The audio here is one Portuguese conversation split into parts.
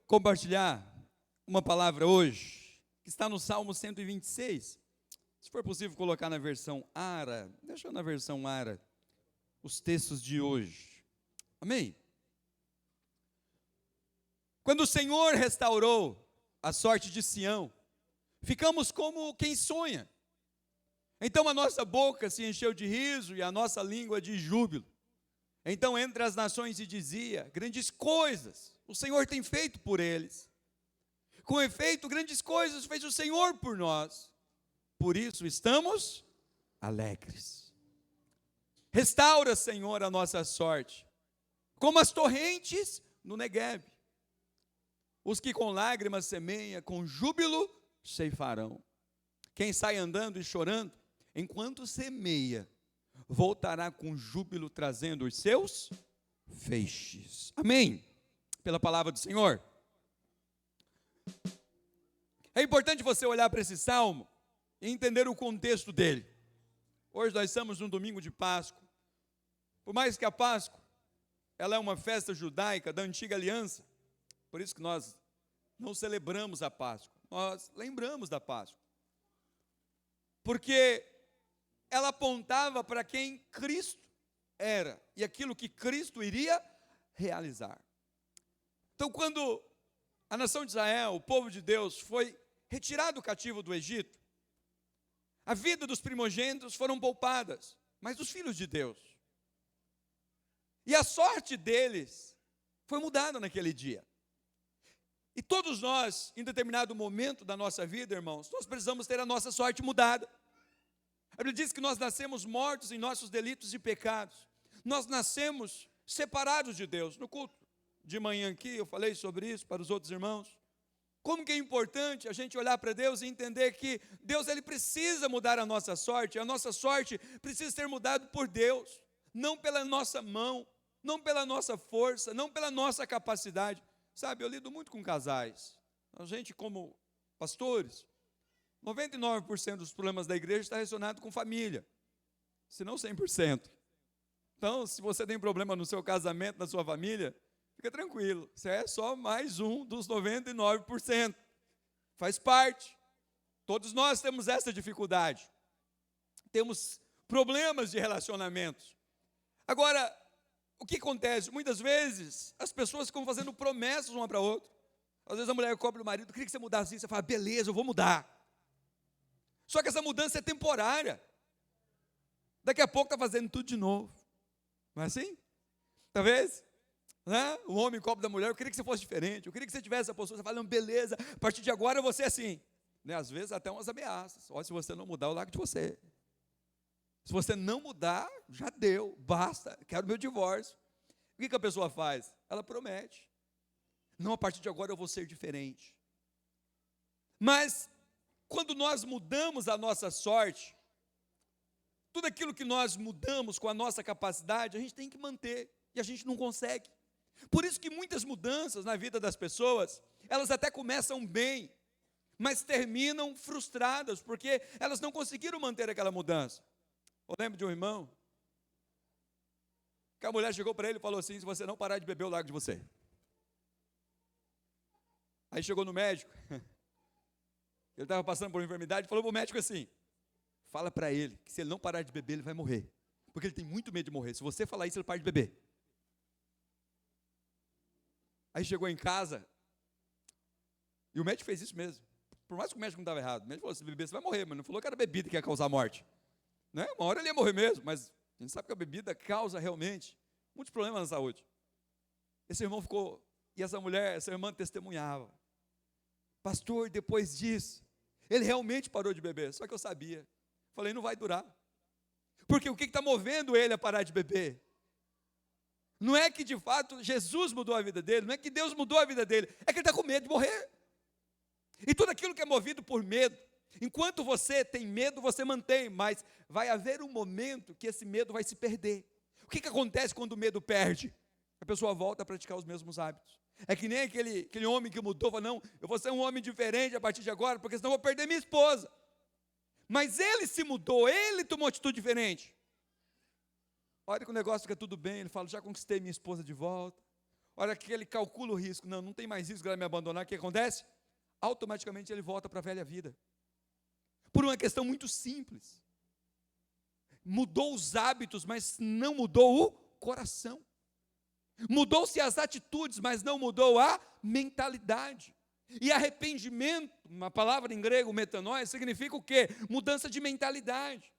compartilhar uma palavra hoje, que está no Salmo 126. Se for possível colocar na versão ARA, deixa eu na versão ARA, os textos de hoje. Amém? Quando o Senhor restaurou a sorte de Sião, ficamos como quem sonha. Então a nossa boca se encheu de riso e a nossa língua de júbilo. Então entre as nações se dizia, grandes coisas o Senhor tem feito por eles. Com efeito, grandes coisas fez o Senhor por nós. Por isso estamos alegres. Restaura, Senhor, a nossa sorte, como as torrentes no Negueb. Os que com lágrimas semeiam, com júbilo ceifarão. Quem sai andando e chorando, enquanto semeia, voltará com júbilo, trazendo os seus feixes. Amém? Pela palavra do Senhor. É importante você olhar para esse salmo e entender o contexto dele. Hoje nós estamos num domingo de Páscoa. Por mais que a Páscoa, ela é uma festa judaica da antiga aliança, por isso que nós não celebramos a Páscoa, nós lembramos da Páscoa. Porque ela apontava para quem Cristo era e aquilo que Cristo iria realizar. Então, quando a nação de Israel, o povo de Deus, foi retirado cativo do Egito, a vida dos primogênitos foram poupadas, mas dos filhos de Deus. E a sorte deles foi mudada naquele dia. E todos nós, em determinado momento da nossa vida, irmãos, nós precisamos ter a nossa sorte mudada. A Bíblia diz que nós nascemos mortos em nossos delitos e pecados. Nós nascemos separados de Deus. No culto de manhã aqui, eu falei sobre isso para os outros irmãos. Como que é importante a gente olhar para Deus e entender que Deus, Ele precisa mudar a nossa sorte precisa ser mudada por Deus, não pela nossa mão, não pela nossa força, não pela nossa capacidade. Sabe, eu lido muito com casais. A gente, como pastores, 99% dos problemas da igreja está relacionado com família, se não 100%. Então, se você tem problema no seu casamento, na sua família, fica tranquilo, você é só mais um dos 99%. Faz parte. Todos nós temos essa dificuldade. Temos problemas de relacionamentos. Agora, o que acontece? Muitas vezes, as pessoas ficam fazendo promessas uma para a outra. Às vezes a mulher cobra o marido, queria que você mudasse isso. Você fala, beleza, eu vou mudar. Só que essa mudança é temporária. Daqui a pouco está fazendo tudo de novo. Não é assim? Talvez, né? O homem cobra da mulher, eu queria que você fosse diferente, eu queria que você tivesse essa postura. Você fala, não, beleza, a partir de agora eu vou ser assim. Né? Às vezes até umas ameaças. Olha, se você não mudar, eu largo de você. Se você não mudar, já deu, basta, quero meu divórcio. O que a pessoa faz? Ela promete. Não, a partir de agora eu vou ser diferente. Mas, quando nós mudamos a nossa sorte, tudo aquilo que nós mudamos com a nossa capacidade, a gente tem que manter, e a gente não consegue. Por isso que muitas mudanças na vida das pessoas, elas até começam bem, mas terminam frustradas, porque elas não conseguiram manter aquela mudança. Eu lembro de um irmão, que a mulher chegou para ele e falou assim, se você não parar de beber, eu largo de você. Aí chegou no médico, ele estava passando por uma enfermidade, falou para o médico assim, fala para ele, que se ele não parar de beber, ele vai morrer. Porque ele tem muito medo de morrer, se você falar isso, ele para de beber. Aí chegou em casa, e o médico fez isso mesmo. Por mais que o médico não estava errado, o médico falou, se beber você vai morrer, mas não falou que era bebida que ia causar morte. Né? Uma hora ele ia morrer mesmo, mas a gente sabe que a bebida causa realmente muitos problemas na saúde. Esse irmão ficou, e essa mulher, essa irmã testemunhava. Pastor, depois disso, ele realmente parou de beber, só que eu sabia. Falei, não vai durar. Porque o que está movendo ele a parar de beber? Não é que de fato Jesus mudou a vida dele, não é que Deus mudou a vida dele, é que ele está com medo de morrer. E tudo aquilo que é movido por medo, enquanto você tem medo, você mantém, mas vai haver um momento que esse medo vai se perder. O que acontece quando o medo perde? A pessoa volta a praticar os mesmos hábitos. É que nem aquele homem que mudou, falou, não, eu vou ser um homem diferente a partir de agora, porque senão eu vou perder minha esposa. Mas ele se mudou, ele tomou atitude diferente. Olha que o negócio fica tudo bem, ele fala, já conquistei minha esposa de volta. A hora que ele calcula o risco, não tem mais risco dela me abandonar, o que acontece? Automaticamente ele volta para a velha vida. Por uma questão muito simples. Mudou os hábitos, mas não mudou o coração. Mudou-se as atitudes, mas não mudou a mentalidade. E arrependimento, uma palavra em grego, metanoia, significa o quê? Mudança de mentalidade.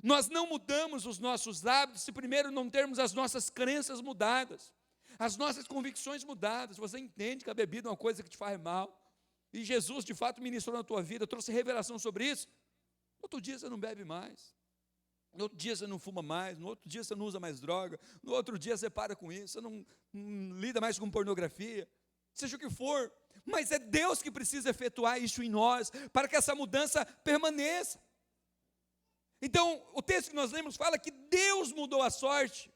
Nós não mudamos os nossos hábitos se primeiro não termos as nossas crenças mudadas, as nossas convicções mudadas. Você entende que a bebida é uma coisa que te faz mal, e Jesus de fato ministrou na tua vida, trouxe revelação sobre isso. No outro dia você não bebe mais, no outro dia você não fuma mais, no outro dia você não usa mais droga, no outro dia você para com isso, você não lida mais com pornografia, seja o que for, mas é Deus que precisa efetuar isso em nós, para que essa mudança permaneça. Então, o texto que nós lemos fala que Deus mudou a sorte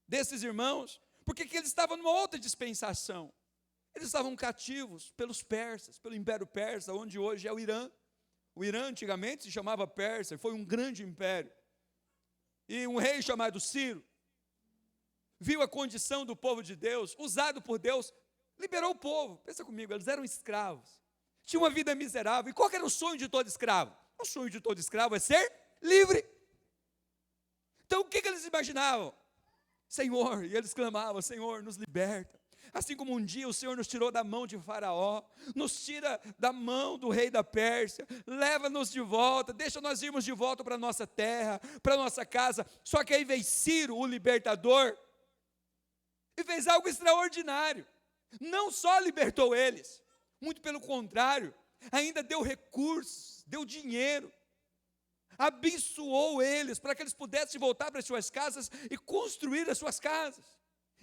desses irmãos, porque que eles estavam numa outra dispensação. Eles estavam cativos pelos persas, pelo Império Persa, onde hoje é o Irã. O Irã antigamente se chamava Pérsia, foi um grande império. E um rei chamado Ciro viu a condição do povo de Deus, usado por Deus, liberou o povo. Pensa comigo, eles eram escravos, tinham uma vida miserável. E qual era o sonho de todo escravo? O sonho de todo escravo é ser livre. Então o que eles imaginavam? Senhor, e eles clamavam, Senhor, nos liberta. Assim como um dia o Senhor nos tirou da mão de Faraó, nos tira da mão do rei da Pérsia, leva-nos de volta, deixa nós irmos de volta para a nossa terra, para a nossa casa. Só que aí veio Ciro, o libertador, e fez algo extraordinário. Não só libertou eles, muito pelo contrário, ainda deu recursos, deu dinheiro, abençoou eles, para que eles pudessem voltar para as suas casas e construir as suas casas.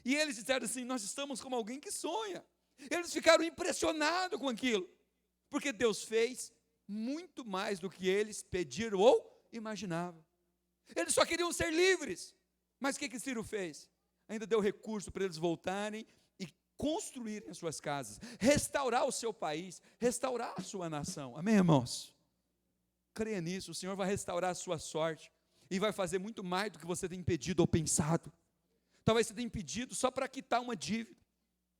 E eles disseram assim, nós estamos como alguém que sonha. Eles ficaram impressionados com aquilo, porque Deus fez muito mais do que eles pediram ou imaginavam. Eles só queriam ser livres, mas o que Ciro fez? Ainda deu recurso para eles voltarem e construírem as suas casas, restaurar o seu país, restaurar a sua nação. Amém, irmãos? Creia nisso, o Senhor vai restaurar a sua sorte e vai fazer muito mais do que você tem pedido ou pensado. Talvez você tenha pedido só para quitar uma dívida.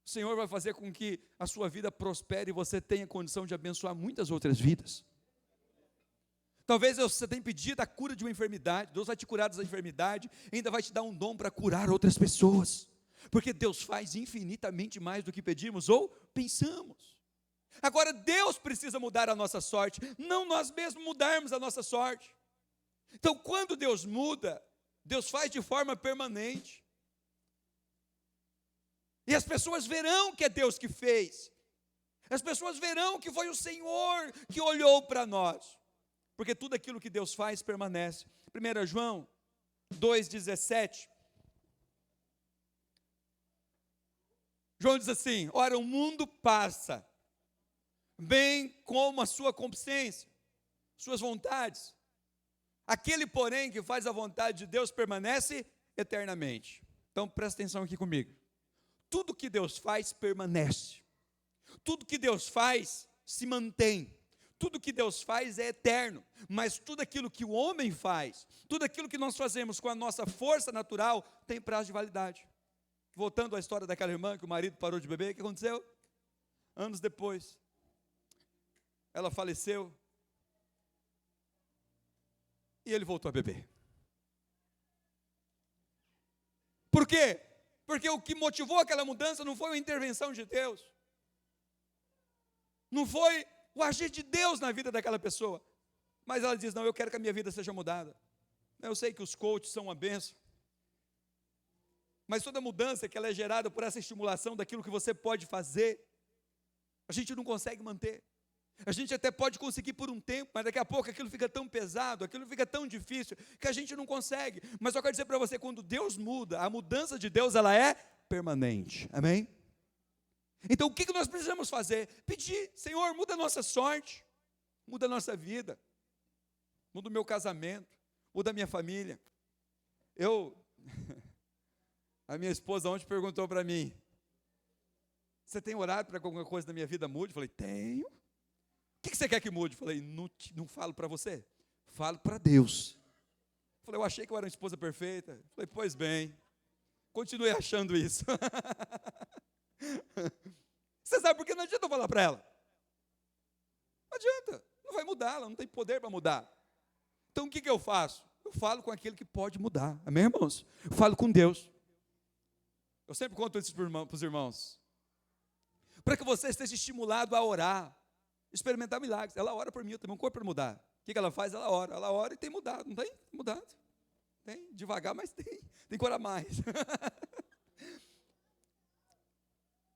O Senhor vai fazer com que a sua vida prospere e você tenha condição de abençoar muitas outras vidas. Talvez você tenha pedido a cura de uma enfermidade, Deus vai te curar dessa enfermidade, ainda vai te dar um dom para curar outras pessoas, porque Deus faz infinitamente mais do que pedimos ou pensamos. Agora Deus precisa mudar a nossa sorte, não nós mesmos mudarmos a nossa sorte. Então quando Deus muda, Deus faz de forma permanente. E as pessoas verão que é Deus que fez. As pessoas verão que foi o Senhor que olhou para nós. Porque tudo aquilo que Deus faz permanece. 1 João 2,17. João diz assim, ora o mundo passa, bem como a sua consciência, suas vontades. Aquele, porém, que faz a vontade de Deus permanece eternamente. Então presta atenção aqui comigo. Tudo que Deus faz permanece. Tudo que Deus faz se mantém. Tudo que Deus faz é eterno. Mas tudo aquilo que o homem faz, tudo aquilo que nós fazemos com a nossa força natural, tem prazo de validade. Voltando à história daquela irmã que o marido parou de beber, o que aconteceu? Anos depois, ela faleceu e ele voltou a beber. Por quê? Porque o que motivou aquela mudança não foi a intervenção de Deus, não foi o agir de Deus na vida daquela pessoa, mas ela diz, não, eu quero que a minha vida seja mudada. Eu sei que os coaches são uma bênção, mas toda mudança que ela é gerada por essa estimulação daquilo que você pode fazer, a gente não consegue manter. A gente até pode conseguir por um tempo, mas daqui a pouco aquilo fica tão pesado, aquilo fica tão difícil, que a gente não consegue. Mas eu quero dizer para você, quando Deus muda, a mudança de Deus, ela é permanente. Amém? Então o que nós precisamos fazer? Pedir, Senhor, muda a nossa sorte, muda a nossa vida, muda o meu casamento, muda a minha família. A minha esposa ontem perguntou para mim, você tem orado para que alguma coisa da minha vida mude? Eu falei, tenho. O que você quer que mude? Eu falei, não falo para você, falo para Deus. Eu falei, eu achei que eu era uma esposa perfeita. Eu falei, pois bem, continue achando isso. Você sabe por que não adianta eu falar para ela? Não adianta, não vai mudar, ela não tem poder para mudar. Então o que eu faço? Eu falo com aquele que pode mudar, amém, irmãos? Eu falo com Deus. Eu sempre conto isso para os irmãos. Para que você esteja estimulado a orar, experimentar milagres. Ela ora por mim, eu tenho um corpo para mudar. O que ela faz? Ela ora e tem mudado, não tem? Tem mudado. Tem, devagar, mas tem que orar mais.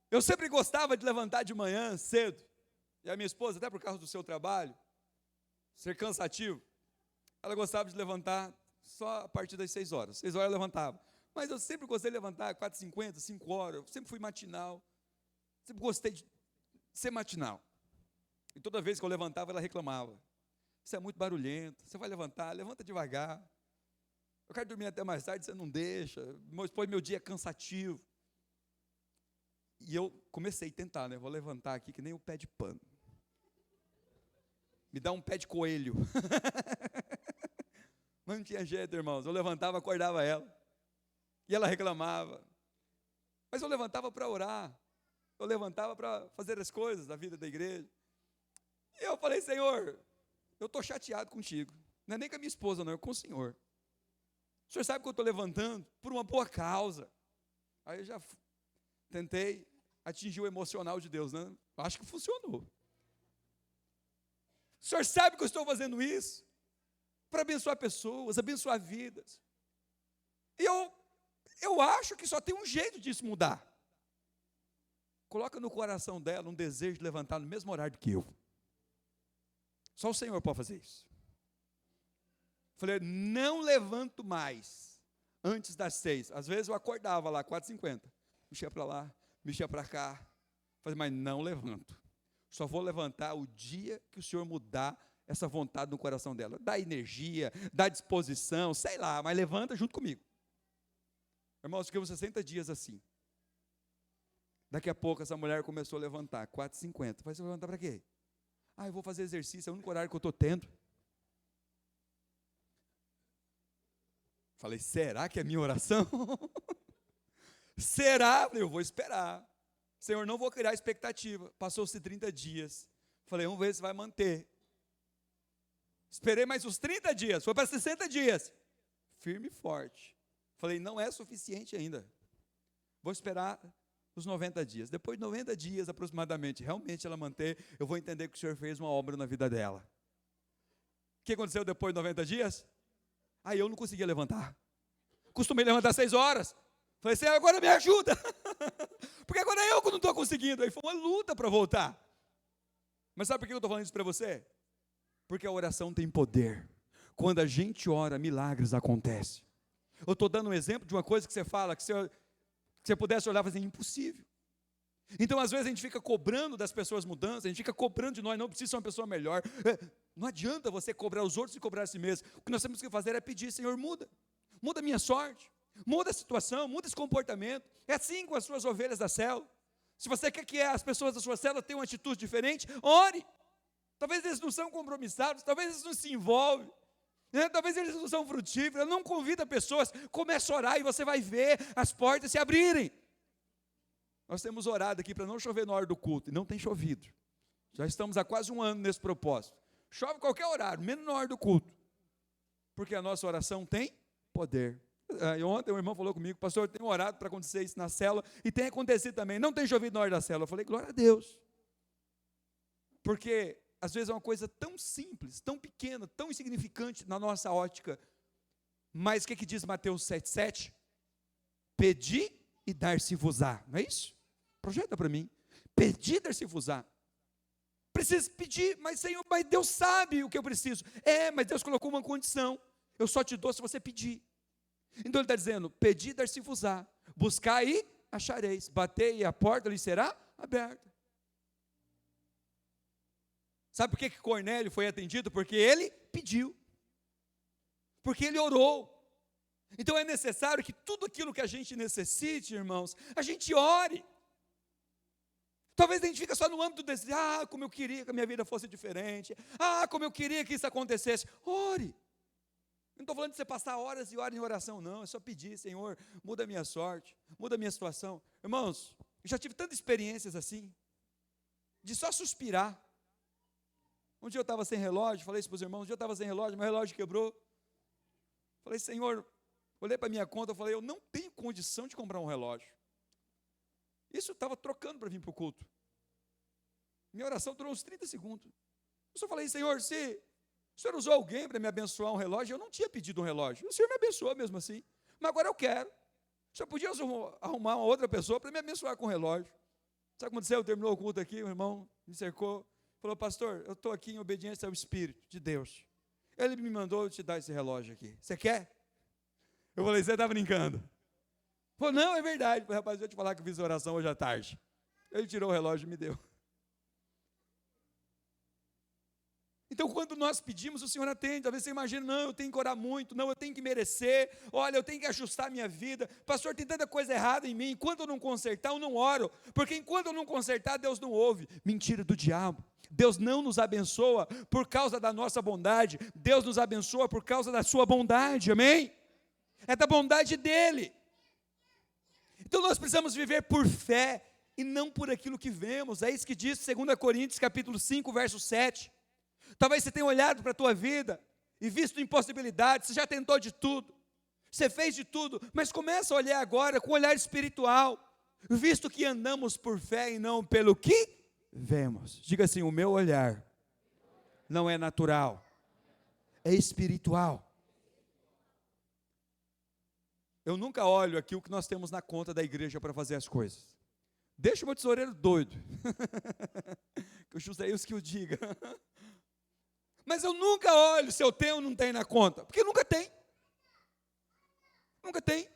Eu sempre gostava de levantar de manhã cedo, e a minha esposa, até por causa do seu trabalho, ser cansativo, ela gostava de levantar só a partir das 6 horas. 6 horas eu levantava. Mas eu sempre gostei de levantar 4h50, 5 horas, eu sempre fui matinal, sempre gostei de ser matinal. E toda vez que eu levantava, ela reclamava. Isso é muito barulhento, você vai levantar, levanta devagar. Eu quero dormir até mais tarde, você não deixa. Depois meu dia é cansativo. E eu comecei a tentar, né? Vou levantar aqui que nem o pé de pano. Me dá um pé de coelho. Mas não tinha jeito, irmãos. Eu levantava, acordava ela. E ela reclamava. Mas eu levantava para orar. Eu levantava para fazer as coisas da vida da igreja. E eu falei, Senhor, eu estou chateado contigo. Não é nem com a minha esposa, não, é com o Senhor. O Senhor sabe que eu estou levantando por uma boa causa. Aí eu já tentei atingir o emocional de Deus, né? Acho que funcionou. O Senhor sabe que eu estou fazendo isso para abençoar pessoas, abençoar vidas. E eu acho que só tem um jeito disso mudar. Coloca no coração dela um desejo de levantar no mesmo horário que eu. Só o Senhor pode fazer isso. Falei, não levanto mais antes das 6. Às vezes eu acordava lá, 4h50. Mexia para lá, mexia para cá. Falei, mas não levanto. Só vou levantar o dia que o Senhor mudar essa vontade no coração dela. Dá energia, dá disposição, sei lá, mas levanta junto comigo. Irmãos, ficamos 60 dias assim. Daqui a pouco essa mulher começou a levantar, 4h50. Falei, você vai levantar para quê? Eu vou fazer exercício, é o único horário que eu estou tendo. Falei, será que é minha oração? Será? Falei, eu vou esperar. Senhor, não vou criar expectativa. Passou-se 30 dias. Falei, vamos ver se vai manter. Esperei mais uns 30 dias, foi para 60 dias. Firme e forte. Falei, não é suficiente ainda. Vou esperar os 90 dias. Depois de 90 dias aproximadamente, realmente ela manter, eu vou entender que o Senhor fez uma obra na vida dela. O que aconteceu depois de 90 dias? Aí eu não conseguia levantar. Costumei levantar 6 horas. Falei, Senhor, agora me ajuda. Porque agora eu que não estou conseguindo. Aí foi uma luta para voltar. Mas sabe por que eu estou falando isso para você? Porque a oração tem poder. Quando a gente ora, milagres acontecem. Eu estou dando um exemplo de uma coisa que você fala, que você pudesse olhar e fazer, impossível. Então, às vezes, a gente fica cobrando das pessoas mudanças, a gente fica cobrando de nós, não precisa ser uma pessoa melhor. Não adianta você cobrar os outros e cobrar a si mesmo. O que nós temos que fazer é pedir, Senhor, muda. Muda a minha sorte, muda a situação, muda esse comportamento. É assim com as suas ovelhas da célula. Se você quer que as pessoas da sua célula tenham uma atitude diferente, ore. Talvez eles não são compromissados, talvez eles não se envolvem. Talvez eles não são frutíferos, não convida pessoas, comece a orar e você vai ver as portas se abrirem. Nós temos orado aqui para não chover na hora do culto, e não tem chovido. Já estamos há quase um ano nesse propósito. Chove qualquer horário, menos na hora do culto. Porque a nossa oração tem poder. Ontem o irmão falou comigo, pastor, eu tenho orado para acontecer isso na célula, e tem acontecido também, não tem chovido na hora da célula. Eu falei, glória a Deus. Porque às vezes é uma coisa tão simples, tão pequena, tão insignificante na nossa ótica. Mas o que diz Mateus 7,7? Pedi e dar-se-vos-á. Não é isso? Projeta para mim. Pedi e dar-se-vos-á. Preciso pedir, mas Senhor, mas Deus sabe o que eu preciso. Mas Deus colocou uma condição. Eu só te dou se você pedir. Então ele está dizendo, pedi e dar-se-vos-á. Buscai e achareis. Batei e a porta lhe será aberta. Sabe por que Cornélio foi atendido? Porque ele pediu. Porque ele orou. Então é necessário que tudo aquilo que a gente necessite, irmãos, a gente ore. Talvez a gente fique só no âmbito desse, como eu queria que a minha vida fosse diferente. Como eu queria que isso acontecesse. Ore. Não estou falando de você passar horas e horas em oração, não. É só pedir, Senhor, muda a minha sorte, muda a minha situação. Irmãos, eu já tive tantas experiências assim, de só suspirar. Um dia eu estava sem relógio, falei isso para os irmãos, um dia eu estava sem relógio, meu relógio quebrou. Falei, Senhor, olhei para a minha conta, falei, eu não tenho condição de comprar um relógio. Isso eu estava trocando para vir para o culto. Minha oração durou uns 30 segundos. Eu só falei, Senhor, se o Senhor usou alguém para me abençoar um relógio, eu não tinha pedido um relógio. O Senhor me abençoou mesmo assim. Mas agora eu quero. O Senhor podia arrumar uma outra pessoa para me abençoar com o relógio. Sabe o que aconteceu? Terminou o culto aqui, o irmão me cercou. Falou, pastor, eu estou aqui em obediência ao Espírito de Deus. Ele me mandou te dar esse relógio aqui. Você quer? Eu falei, você está brincando? Falou, não, é verdade. Falei, rapaz, eu vou te falar que eu fiz oração hoje à tarde. Ele tirou o relógio e me deu. Então, quando nós pedimos, o Senhor atende. Talvez você imagine, não, eu tenho que orar muito, não, eu tenho que merecer, olha, eu tenho que ajustar a minha vida. Pastor, tem tanta coisa errada em mim, enquanto eu não consertar, eu não oro, porque enquanto eu não consertar, Deus não ouve. Mentira do diabo. Deus não nos abençoa por causa da nossa bondade, Deus nos abençoa por causa da sua bondade, amém? É da bondade dEle. Então, nós precisamos viver por fé, e não por aquilo que vemos. É isso que diz 2 Coríntios, capítulo 5, verso 7. Talvez você tenha olhado para a tua vida e visto impossibilidades, você já tentou de tudo, você fez de tudo, mas começa a olhar agora com um olhar espiritual, visto que andamos por fé e não pelo que vemos. Diga assim, o meu olhar não é natural, é espiritual. Eu nunca olho aqui o que nós temos na conta da igreja para fazer as coisas. Deixa o meu tesoureiro doido, que o Juseus que o diga. Mas eu nunca olho se eu tenho ou não tenho na conta, porque nunca tem. Nunca tem.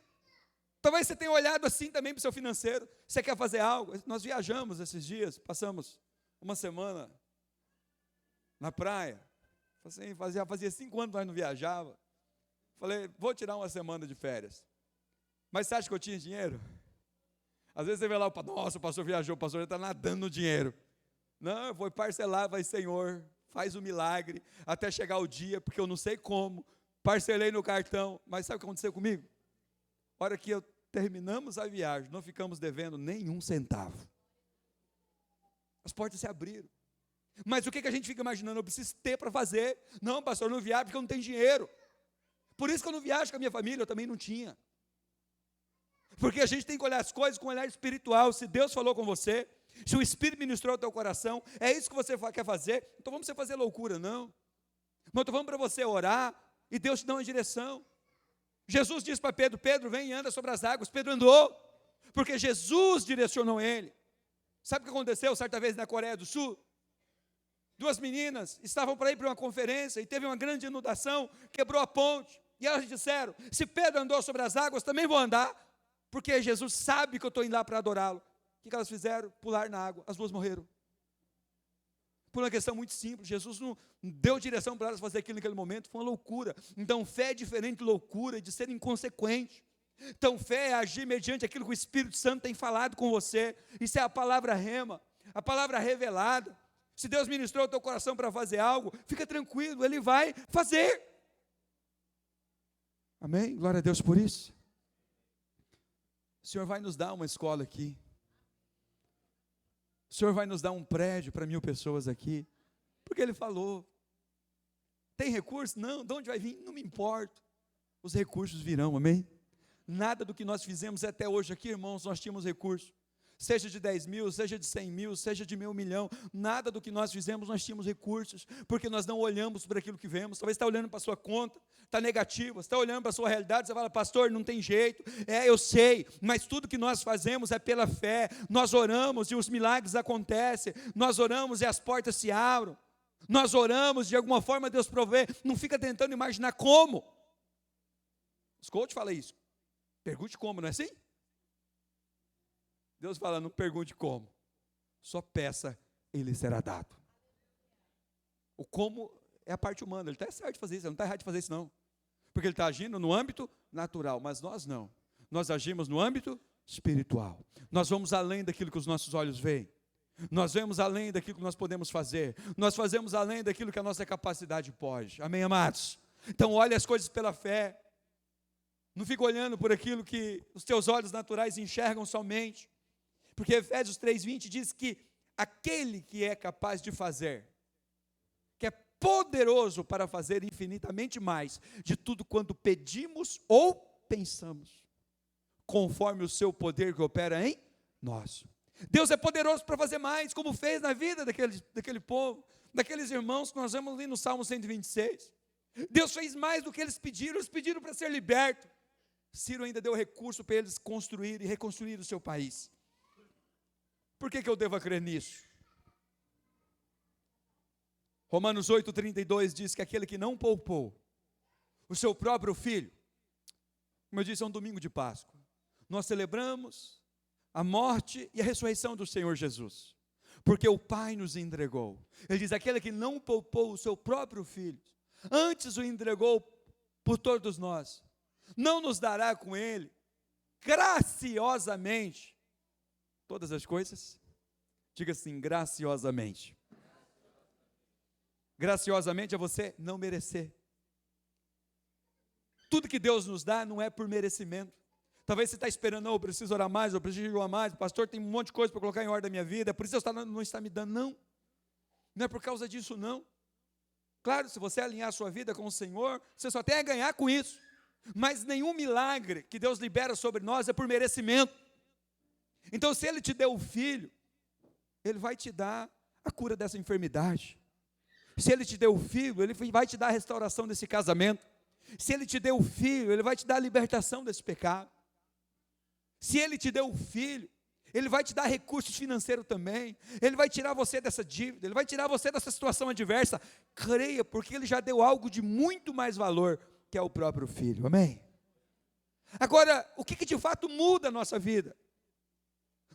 Talvez você tenha olhado assim também para o seu financeiro. Você quer fazer algo? Nós viajamos esses dias, passamos uma semana na praia. Assim, fazia 5 anos que nós não viajava. Falei, vou tirar uma semana de férias. Mas você acha que eu tinha dinheiro? Às vezes você vê lá, nossa, o pastor viajou, o pastor já está nadando no dinheiro. Não, eu vou parcelar, vai, Senhor, faz o milagre, até chegar o dia, porque eu não sei como, parcelei no cartão, mas sabe o que aconteceu comigo? A hora que terminamos a viagem, não ficamos devendo nenhum centavo. As portas se abriram. Mas o que a gente fica imaginando? Eu preciso ter para fazer. Não, pastor, eu não viajo porque eu não tenho dinheiro. Por isso que eu não viajo com a minha família, eu também não tinha. Porque a gente tem que olhar as coisas com um olhar espiritual. Se Deus falou com você, se o Espírito ministrou ao teu coração, é isso que você quer fazer, então vamos você fazer loucura, não. Mas então vamos para você orar, e Deus te dá uma direção. Jesus disse para Pedro, Pedro, vem e anda sobre as águas. Pedro andou, porque Jesus direcionou ele. Sabe o que aconteceu certa vez na Coreia do Sul? 2 meninas estavam para ir para uma conferência, e teve uma grande inundação, quebrou a ponte, e elas disseram, se Pedro andou sobre as águas, também vou andar, porque Jesus sabe que eu estou indo lá para adorá-lo. O que elas fizeram? Pular na água, as duas morreram. Por uma questão muito simples, Jesus não deu direção para elas fazer aquilo naquele momento, foi uma loucura. Então fé é diferente de loucura, de ser inconsequente. Então fé é agir mediante aquilo que o Espírito Santo tem falado com você, isso é a palavra rema, a palavra revelada. Se Deus ministrou o teu coração para fazer algo, fica tranquilo, Ele vai fazer. Amém? Glória a Deus por isso. O Senhor vai nos dar uma escola aqui. O Senhor vai nos dar um prédio para 1000 pessoas aqui, porque Ele falou. Tem recurso? Não. De onde vai vir? Não me importa. Os recursos virão, amém? Nada do que nós fizemos até hoje aqui, irmãos, nós tínhamos recurso. Seja de 10 mil, seja de 100 mil, seja de 1 milhão, nada do que nós fizemos nós tínhamos recursos, porque nós não olhamos para aquilo que vemos. Talvez você está olhando para a sua conta, está negativa, você está olhando para a sua realidade, você fala, pastor, não tem jeito, eu sei, mas tudo que nós fazemos é pela fé, nós oramos e os milagres acontecem, nós oramos e as portas se abrem, nós oramos, de alguma forma Deus provê, não fica tentando imaginar como. Os coaches falam isso, pergunte como, não é assim? Deus fala, não pergunte como, só peça, Ele será dado. O como é a parte humana, Ele está certo de fazer isso, Ele não está errado de fazer isso não, porque Ele está agindo no âmbito natural, mas nós não, nós agimos no âmbito espiritual, nós vamos além daquilo que os nossos olhos veem, nós vemos além daquilo que nós podemos fazer, nós fazemos além daquilo que a nossa capacidade pode, amém, amados? Então olhe as coisas pela fé. Não fica olhando por aquilo que os teus olhos naturais enxergam somente. Porque Efésios 3:20 diz que aquele que é capaz de fazer, que é poderoso para fazer infinitamente mais de tudo quanto pedimos ou pensamos, conforme o seu poder que opera em nós. Deus é poderoso para fazer mais, como fez na vida daquele povo, daqueles irmãos que nós vemos ali no Salmo 126. Deus fez mais do que eles pediram para ser libertos. Ciro ainda deu recurso para eles construir e reconstruir o seu país. Por que eu devo crer nisso? Romanos 8:32 diz que aquele que não poupou o seu próprio filho, como eu disse, é um domingo de Páscoa, nós celebramos a morte e a ressurreição do Senhor Jesus, porque o Pai nos entregou. Ele diz, aquele que não poupou o seu próprio filho, antes o entregou por todos nós, não nos dará com ele, graciosamente, todas as coisas? Diga assim, graciosamente. Graciosamente é você não merecer. Tudo que Deus nos dá não é por merecimento. Talvez você está esperando, não, eu preciso orar mais, eu preciso orar mais, o pastor tem um monte de coisa para colocar em ordem da minha vida, é por isso que Deus não está me dando, não. Não é por causa disso, não. Claro, se você alinhar a sua vida com o Senhor, você só tem a ganhar com isso. Mas nenhum milagre que Deus libera sobre nós é por merecimento. Então, se Ele te deu o filho, Ele vai te dar a cura dessa enfermidade. Se Ele te deu o filho, Ele vai te dar a restauração desse casamento. Se Ele te deu o filho, Ele vai te dar a libertação desse pecado. Se Ele te deu o filho, Ele vai te dar recursos financeiros também. Ele vai tirar você dessa dívida, Ele vai tirar você dessa situação adversa. Creia, porque Ele já deu algo de muito mais valor, que é o próprio filho, amém? Agora, o que de fato muda a nossa vida?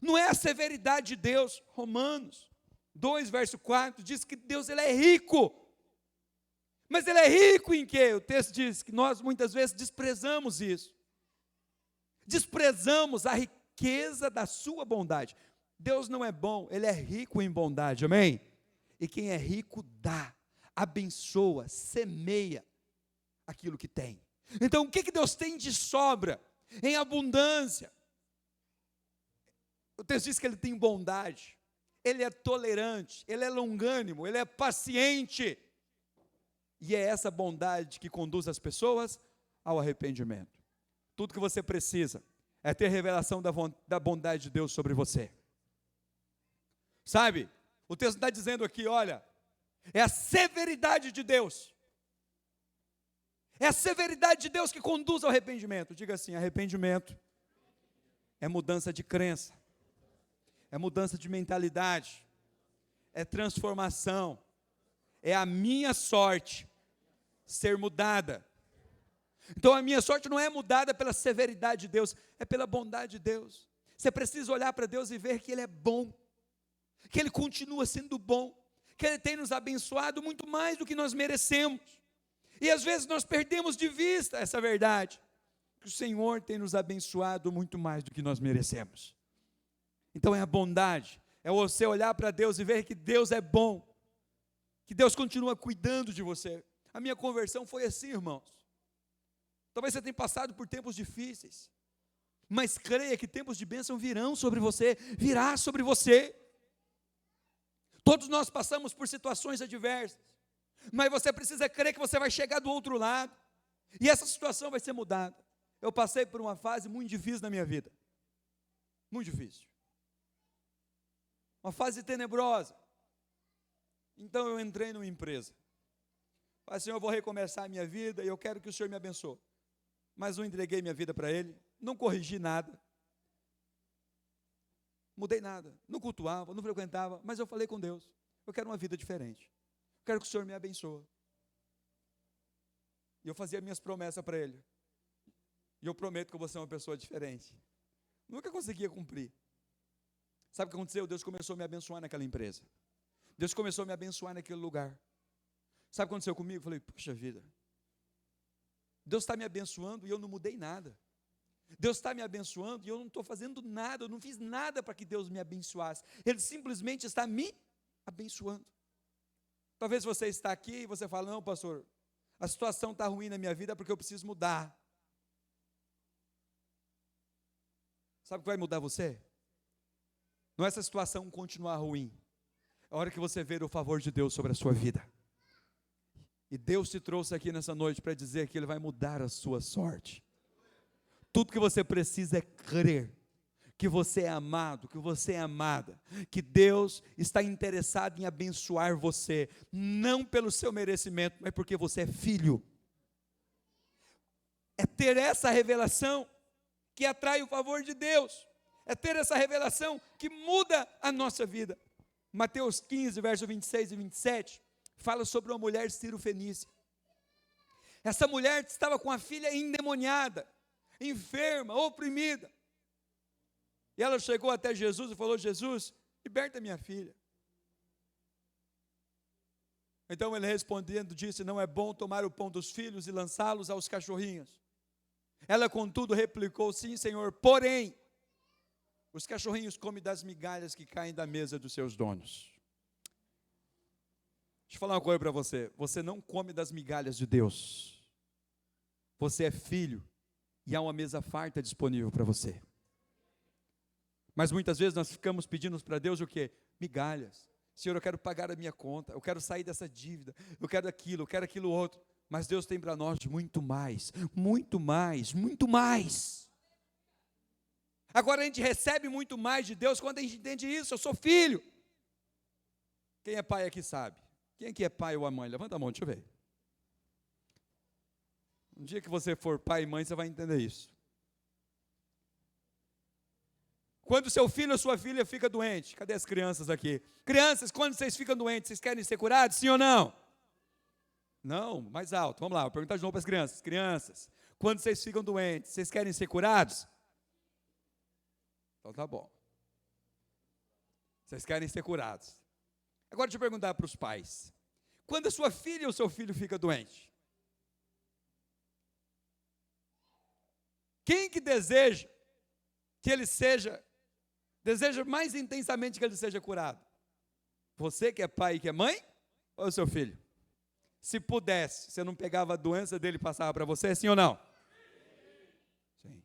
Não é a severidade de Deus. Romanos 2, verso 4, diz que Deus ele é rico. Mas Ele é rico em quê? O texto diz que nós muitas vezes desprezamos isso. Desprezamos a riqueza da sua bondade. Deus não é bom, Ele é rico em bondade, amém? E quem é rico dá, abençoa, semeia aquilo que tem. Então o que Deus tem de sobra? Em abundância. O texto diz que Ele tem bondade, Ele é tolerante, Ele é longânimo, Ele é paciente. E é essa bondade que conduz as pessoas ao arrependimento. Tudo que você precisa é ter revelação da bondade de Deus sobre você. Sabe, o texto está dizendo aqui, olha, é a severidade de Deus. É a severidade de Deus que conduz ao arrependimento. Diga assim, arrependimento é mudança de crença, é mudança de mentalidade, é transformação, é a minha sorte ser mudada. Então a minha sorte não é mudada pela severidade de Deus, é pela bondade de Deus. Você precisa olhar para Deus e ver que Ele é bom, que Ele continua sendo bom, que Ele tem nos abençoado muito mais do que nós merecemos. E às vezes nós perdemos de vista essa verdade, que o Senhor tem nos abençoado muito mais do que nós merecemos. Então é a bondade, é você olhar para Deus e ver que Deus é bom, que Deus continua cuidando de você. A minha conversão foi assim, irmãos. Talvez você tenha passado por tempos difíceis, mas creia que tempos de bênção virão sobre você, virá sobre você. Todos nós passamos por situações adversas, mas você precisa crer que você vai chegar do outro lado, e essa situação vai ser mudada. Eu passei por uma fase muito difícil na minha vida, muito difícil, uma fase tenebrosa. Então eu entrei numa empresa, falei, Senhor, eu vou recomeçar a minha vida, e eu quero que o Senhor me abençoe. Mas não entreguei minha vida para Ele, não corrigi nada, mudei nada, não cultuava, não frequentava, mas eu falei com Deus, eu quero uma vida diferente, eu quero que o Senhor me abençoe. E eu fazia minhas promessas para Ele, e eu prometo que eu vou ser uma pessoa diferente. Nunca conseguia cumprir. Sabe o que aconteceu? Deus começou a me abençoar naquela empresa, Deus começou a me abençoar naquele lugar. Sabe o que aconteceu comigo? Eu falei, puxa vida, Deus está me abençoando e eu não mudei nada. Deus está me abençoando e eu não estou fazendo nada, eu não fiz nada para que Deus me abençoasse. Ele simplesmente está me abençoando. Talvez você está aqui e você fala, não, pastor, A situação está ruim na minha vida porque eu preciso mudar. Sabe o que vai mudar você? Não é essa situação continuar ruim. É a hora que você ver o favor de Deus sobre a sua vida. E Deus te trouxe aqui nessa noite para dizer que Ele vai mudar a sua sorte. Tudo que você precisa é crer que você é amado, que você é amada, que Deus está interessado em abençoar você, não pelo seu merecimento, mas porque você é filho. É ter essa revelação que atrai o favor de Deus, é ter essa revelação que muda a nossa vida. Mateus 15, verso 26 e 27, fala sobre uma mulher cirofenícia. Essa mulher estava com a filha endemoniada, enferma, oprimida. E ela chegou até Jesus e falou: Jesus, liberta minha filha. Então ele respondendo disse: não é bom tomar o pão dos filhos e lançá-los aos cachorrinhos. Ela contudo replicou: sim, Senhor, porém os cachorrinhos comem das migalhas que caem da mesa dos seus donos. Deixa eu falar uma coisa para você. Você não come das migalhas de Deus. Você é filho e há uma mesa farta disponível para você. Mas muitas vezes nós ficamos pedindo para Deus o quê? Migalhas. Senhor, eu quero pagar a minha conta, eu quero sair dessa dívida, eu quero aquilo outro. Mas Deus tem para nós muito mais, muito mais, muito mais. Agora a gente recebe muito mais de Deus quando a gente entende isso. Eu sou filho. Quem é pai aqui sabe? Quem aqui é pai ou a mãe? Levanta a mão, deixa eu ver. Um dia que você for pai e mãe, você vai entender isso. Quando seu filho ou sua filha fica doente, cadê as crianças aqui? Crianças, quando vocês ficam doentes, vocês querem ser curados, sim ou não? Não, mais alto, vamos lá, vou perguntar de novo para as crianças. Crianças, quando vocês ficam doentes, vocês querem ser curados? Então tá bom. Vocês querem ser curados. Agora deixa eu perguntar para os pais. Quando a sua filha ou seu filho fica doente, quem que deseja que ele deseja mais intensamente que ele seja curado? Você que é pai e que é mãe? Ou o seu filho? Se pudesse, você não pegava a doença dele e passava para você, sim ou não? Sim.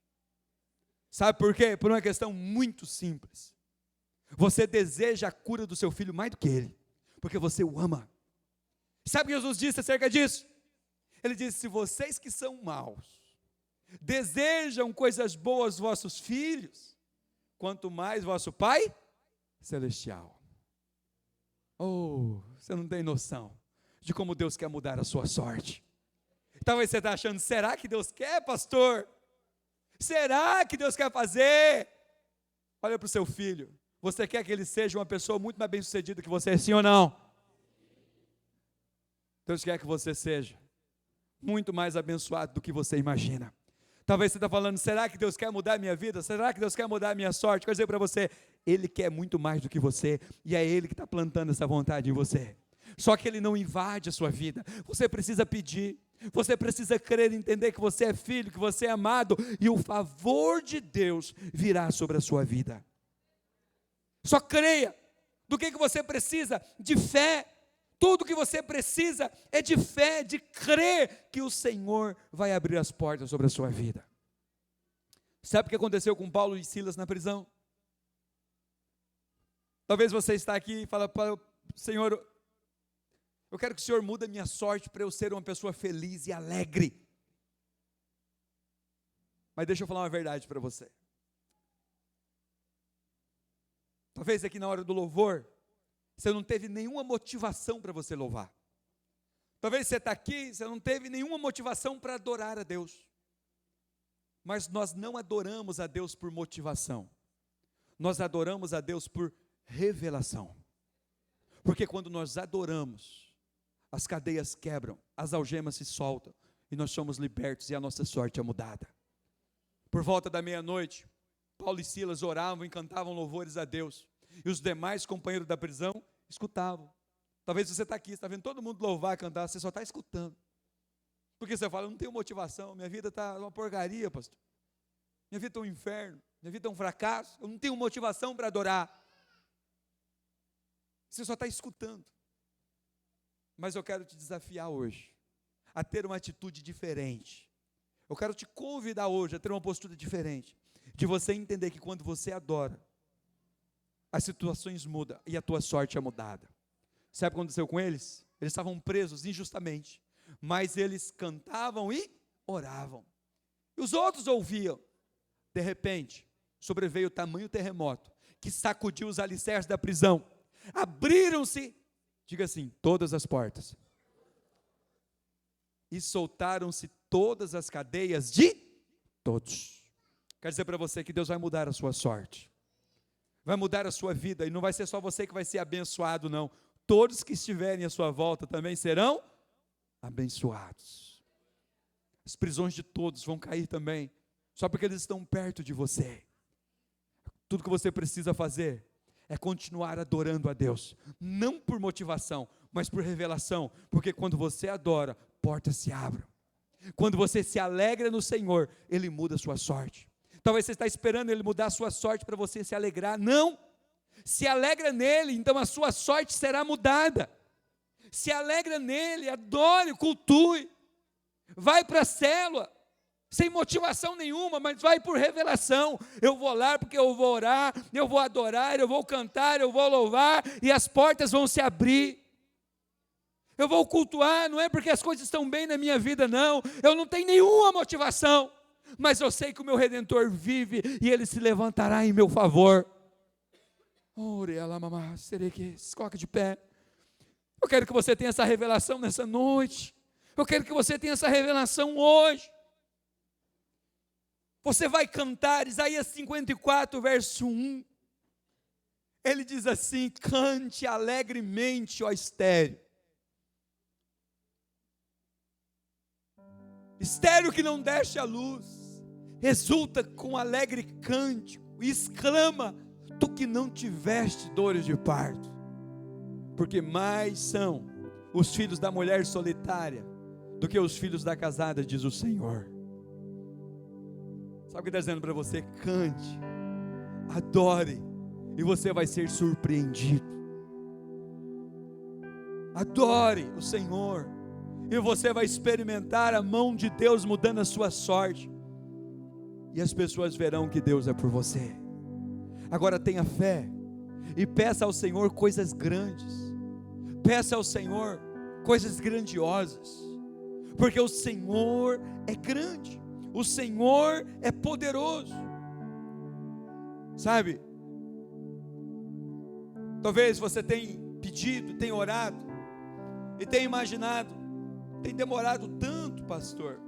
Sabe por quê? Por uma questão muito simples. Você deseja a cura do seu filho mais do que ele, porque você o ama. Sabe o que Jesus disse acerca disso? Ele disse: se vocês que são maus desejam coisas boas aos vossos filhos, quanto mais vosso Pai Celestial. Oh, você não tem noção de como Deus quer mudar a sua sorte. Talvez você está achando: será que Deus quer, pastor? Será que Deus quer fazer? Olha para o seu filho. Você quer que ele seja uma pessoa muito mais bem sucedida que você, sim ou não? Deus quer que você seja muito mais abençoado do que você imagina. Talvez você está falando: será que Deus quer mudar a minha vida? Será que Deus quer mudar a minha sorte? Quero dizer para você, Ele quer muito mais do que você, e é Ele que está plantando essa vontade em você. Só que Ele não invade a sua vida. Você precisa pedir, você precisa crer e entender que você é filho, que você é amado, e o favor de Deus virá sobre a sua vida. Só creia. Do que você precisa? De fé. Tudo que você precisa é de fé, de crer que o Senhor vai abrir as portas sobre a sua vida. Sabe o que aconteceu com Paulo e Silas na prisão? Talvez você está aqui e fala: Senhor, eu quero que o Senhor mude a minha sorte para eu ser uma pessoa feliz e alegre. Mas deixa eu falar uma verdade para você. Talvez aqui na hora do louvor, você não teve nenhuma motivação para você louvar. Talvez você está aqui, você não teve nenhuma motivação para adorar a Deus. Mas nós não adoramos a Deus por motivação. Nós adoramos a Deus por revelação. Porque quando nós adoramos, as cadeias quebram, as algemas se soltam, e nós somos libertos e a nossa sorte é mudada. Por volta da meia-noite, Paulo e Silas oravam e cantavam louvores a Deus. E os demais companheiros da prisão escutavam. Talvez você está aqui, está vendo todo mundo louvar, cantar, você só está escutando. Porque você fala: eu não tenho motivação, minha vida está uma porcaria, pastor. Minha vida está um inferno, minha vida é um fracasso, eu não tenho motivação para adorar. Você só está escutando. Mas eu quero te desafiar hoje a ter uma atitude diferente. Eu quero te convidar hoje a ter uma postura diferente, de você entender que quando você adora, as situações mudam e a tua sorte é mudada. Sabe o que aconteceu com eles? Eles estavam presos injustamente, mas eles cantavam e oravam. E os outros ouviam. De repente, sobreveio o tamanho terremoto, que sacudiu os alicerces da prisão. Abriram-se, diga assim, todas as portas. E soltaram-se todas as cadeias de todos. Quero dizer para você que Deus vai mudar a sua sorte. Vai mudar a sua vida, e não vai ser só você que vai ser abençoado, não. Todos que estiverem à sua volta também serão abençoados. As prisões de todos vão cair também, só porque eles estão perto de você. Tudo que você precisa fazer é continuar adorando a Deus, não por motivação, mas por revelação, porque quando você adora, portas se abrem. Quando você se alegra no Senhor, Ele muda a sua sorte. Talvez você está esperando Ele mudar a sua sorte para você se alegrar. Não, se alegra nele, então a sua sorte será mudada. Se alegra nele, adore, cultue, vai para a célula, sem motivação nenhuma, mas vai por revelação. Eu vou lá porque eu vou orar, eu vou adorar, eu vou cantar, eu vou louvar, e as portas vão se abrir. Eu vou cultuar, não é porque as coisas estão bem na minha vida, não. Eu não tenho nenhuma motivação, mas eu sei que o meu Redentor vive e Ele se levantará em meu favor. Coloca de pé. Eu quero que você tenha essa revelação nessa noite. Eu quero que você tenha essa revelação hoje. Você vai cantar Isaías 54, verso 1. Ele diz assim: cante alegremente, ó estéreo. Estéreo que não desce a luz, exulta com alegre cântico e exclama: tu que não tiveste dores de parto, porque mais são os filhos da mulher solitária do que os filhos da casada, diz o Senhor. Sabe o que está dizendo para você? Cante, adore, e você vai ser surpreendido. Adore o Senhor, e você vai experimentar a mão de Deus mudando a sua sorte, e as pessoas verão que Deus é por você. Agora tenha fé, e peça ao Senhor coisas grandes, peça ao Senhor coisas grandiosas, porque o Senhor é grande, o Senhor é poderoso. Sabe, talvez você tenha pedido, tenha orado, e tenha imaginado, tem demorado tanto, pastor.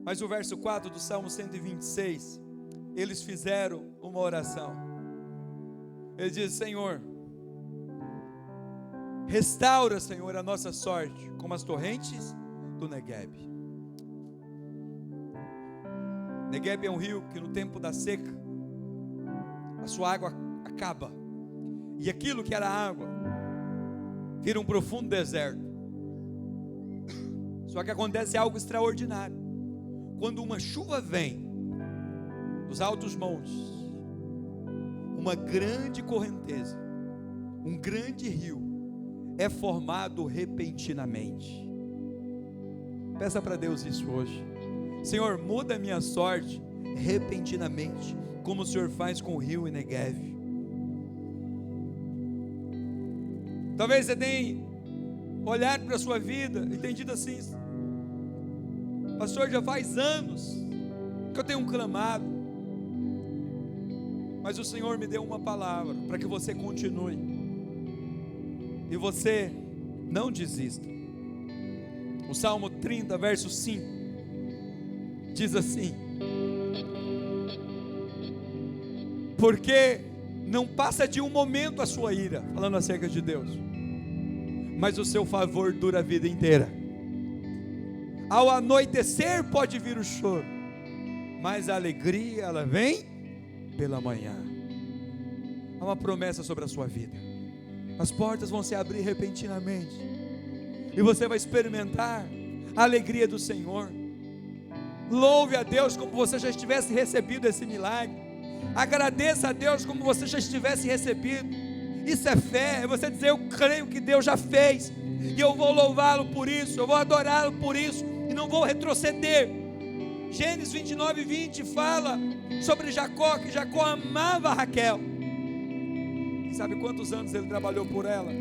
Mas o verso 4 do Salmo 126, eles fizeram uma oração. Ele diz: Senhor, restaura, Senhor, a nossa sorte, como as torrentes do Negueb. Negueb é um rio que no tempo da seca, a sua água acaba, e aquilo que era água, vira um profundo deserto. Só que acontece algo extraordinário. Quando uma chuva vem dos altos montes, uma grande correnteza, um grande rio é formado repentinamente. Peça para Deus isso hoje. Senhor, muda a minha sorte repentinamente, como o Senhor faz com o rio Negev. Talvez você tenha olhado para a sua vida e tenha dito assim: pastor, já faz anos que eu tenho clamado, mas o Senhor me deu uma palavra para que você continue, e você não desista. O Salmo 30, verso 5, diz assim: porque não passa de um momento a sua ira, falando acerca de Deus, mas o seu favor dura a vida inteira. Ao anoitecer pode vir o choro, mas a alegria, ela vem pela manhã. Há uma promessa sobre a sua vida. As portas vão se abrir repentinamente, e você vai experimentar a alegria do Senhor. Louve a Deus como você já estivesse recebido esse milagre. Agradeça a Deus como você já estivesse recebido. Isso é fé, é você dizer: eu creio que Deus já fez, e eu vou louvá-lo por isso, eu vou adorá-lo por isso, e não vou retroceder. Gênesis 29:20 fala sobre Jacó, que Jacó amava Raquel. Sabe quantos anos ele trabalhou por ela?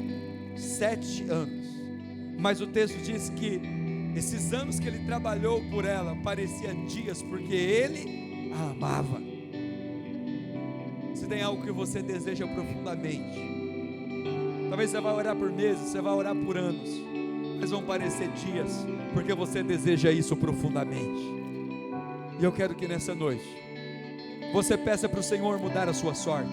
7 anos. Mas o texto diz que esses anos que ele trabalhou por ela parecia dias, porque ele a amava. Se tem algo que você deseja profundamente, talvez você vai orar por meses, você vai orar por anos, mas vão parecer dias, porque você deseja isso profundamente. E eu quero que nessa noite você peça para o Senhor mudar a sua sorte.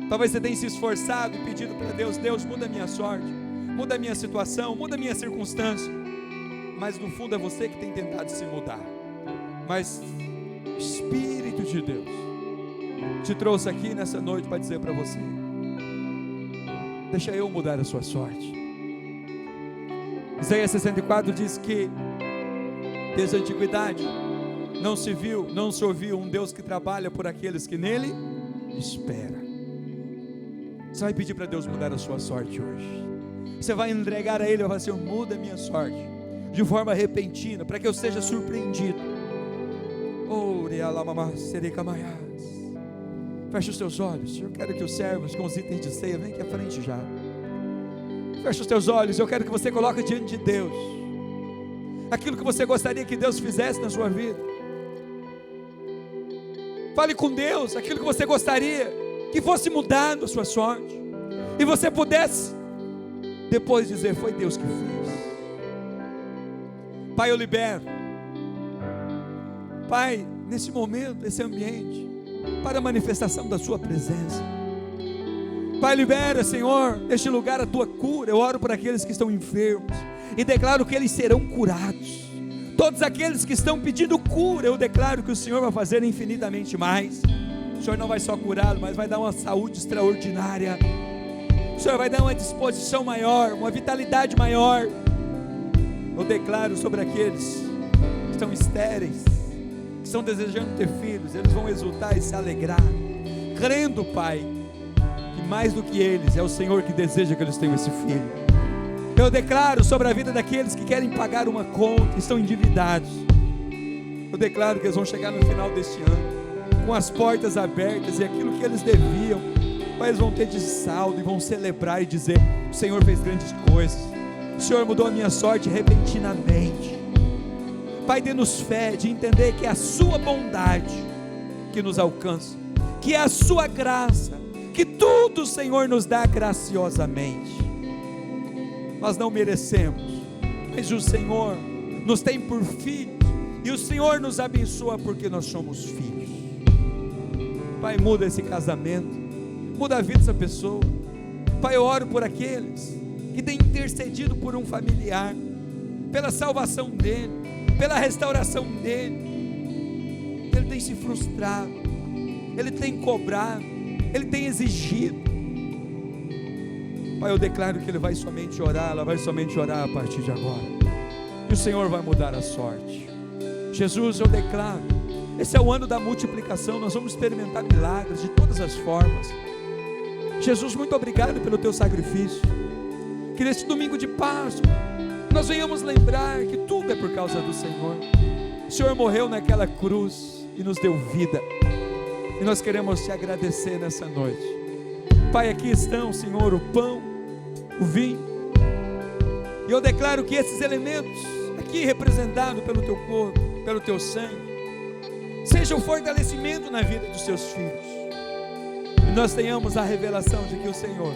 Talvez você tenha se esforçado e pedido para Deus: Deus, muda a minha sorte, muda a minha situação, muda a minha circunstância. Mas no fundo é você que tem tentado se mudar. Mas o Espírito de Deus te trouxe aqui nessa noite para dizer para você: deixa eu mudar a sua sorte. Isaías 64 diz que desde a antiguidade não se viu, não se ouviu um Deus que trabalha por aqueles que nele espera. Você vai pedir para Deus mudar a sua sorte hoje. Você vai entregar a Ele e vai falar: Senhor, muda a minha sorte de forma repentina, para que eu seja surpreendido. Feche os teus olhos. Eu quero que os servos com os itens de ceia venham aqui à frente já. Feche os teus olhos. Eu quero que você coloque diante de Deus aquilo que você gostaria que Deus fizesse na sua vida. Fale com Deus aquilo que você gostaria que fosse mudado a sua sorte, e você pudesse depois dizer: foi Deus que fez. Pai, eu libero, Pai, nesse momento, nesse ambiente, para a manifestação da sua presença. Pai, libera, Senhor, neste lugar a tua cura. Eu oro por aqueles que estão enfermos e declaro que eles serão curados. Todos aqueles que estão pedindo cura, eu declaro que o Senhor vai fazer infinitamente mais. O Senhor não vai só curá-lo, mas vai dar uma saúde extraordinária. O Senhor vai dar uma disposição maior, uma vitalidade maior. Eu declaro sobre aqueles que estão estéreis, que estão desejando ter filhos, eles vão exultar e se alegrar, crendo, Pai, que mais do que eles, é o Senhor que deseja que eles tenham esse filho. Eu declaro sobre a vida daqueles que querem pagar uma conta, estão endividados. Eu declaro que eles vão chegar no final deste ano com as portas abertas, e aquilo que eles deviam, Pai, eles vão ter de saldo e vão celebrar e dizer: o Senhor fez grandes coisas, o Senhor mudou a minha sorte repentinamente. Pai, dê-nos fé de entender que é a sua bondade que nos alcança, que é a sua graça, que tudo o Senhor nos dá graciosamente. Nós não merecemos, mas o Senhor nos tem por filhos, e o Senhor nos abençoa porque nós somos filhos. Pai, muda esse casamento, muda a vida dessa pessoa. Pai, eu oro por aqueles que têm intercedido por um familiar, pela salvação dele, pela restauração dele. Ele tem se frustrado, ele tem cobrado, ele tem exigido. Pai, eu declaro que ele vai somente orar, ela vai somente orar a partir de agora, e o Senhor vai mudar a sorte. Jesus, eu declaro, esse é o ano da multiplicação, nós vamos experimentar milagres de todas as formas. Jesus, muito obrigado pelo teu sacrifício, que nesse domingo de Páscoa, nós venhamos lembrar que tudo é por causa do Senhor. O Senhor morreu naquela cruz e nos deu vida, e nós queremos te agradecer nessa noite. Pai, aqui estão, Senhor, o pão, o vinho, e eu declaro que esses elementos aqui representados pelo teu corpo, pelo teu sangue, seja um fortalecimento na vida dos seus filhos, e nós tenhamos a revelação de que o Senhor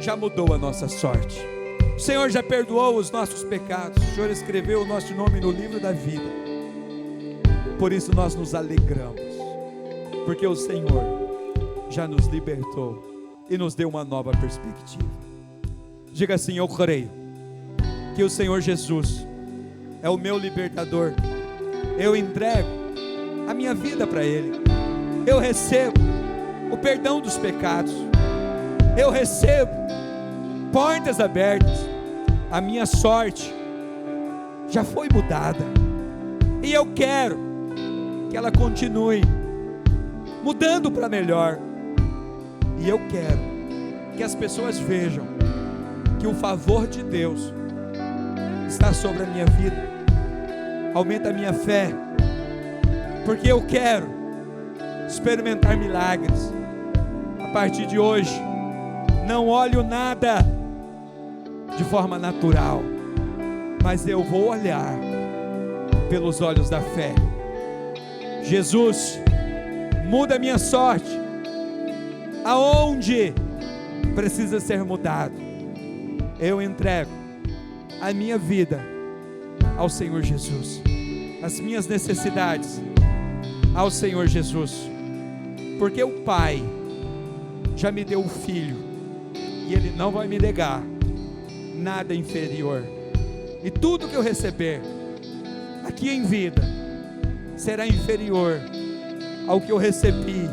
já mudou a nossa sorte, o Senhor já perdoou os nossos pecados, o Senhor escreveu o nosso nome no livro da vida. Por isso nós nos alegramos, porque o Senhor já nos libertou e nos deu uma nova perspectiva. Diga assim: eu creio que o Senhor Jesus é o meu libertador. Eu entrego a minha vida para Ele. Eu recebo o perdão dos pecados. Eu recebo portas abertas. A minha sorte já foi mudada, e eu quero que ela continue mudando para melhor. E eu quero que as pessoas vejam que o favor de Deus está sobre a minha vida. Aumenta a minha fé, porque eu quero experimentar milagres. A partir de hoje, não olho nada de forma natural, mas eu vou olhar pelos olhos da fé. Jesus, muda a minha sorte, aonde precisa ser mudado, eu entrego a minha vida ao Senhor Jesus, as minhas necessidades ao Senhor Jesus, porque o Pai já me deu o Filho, e Ele não vai me negar nada inferior, e tudo que eu receber aqui em vida será inferior ao que eu recebi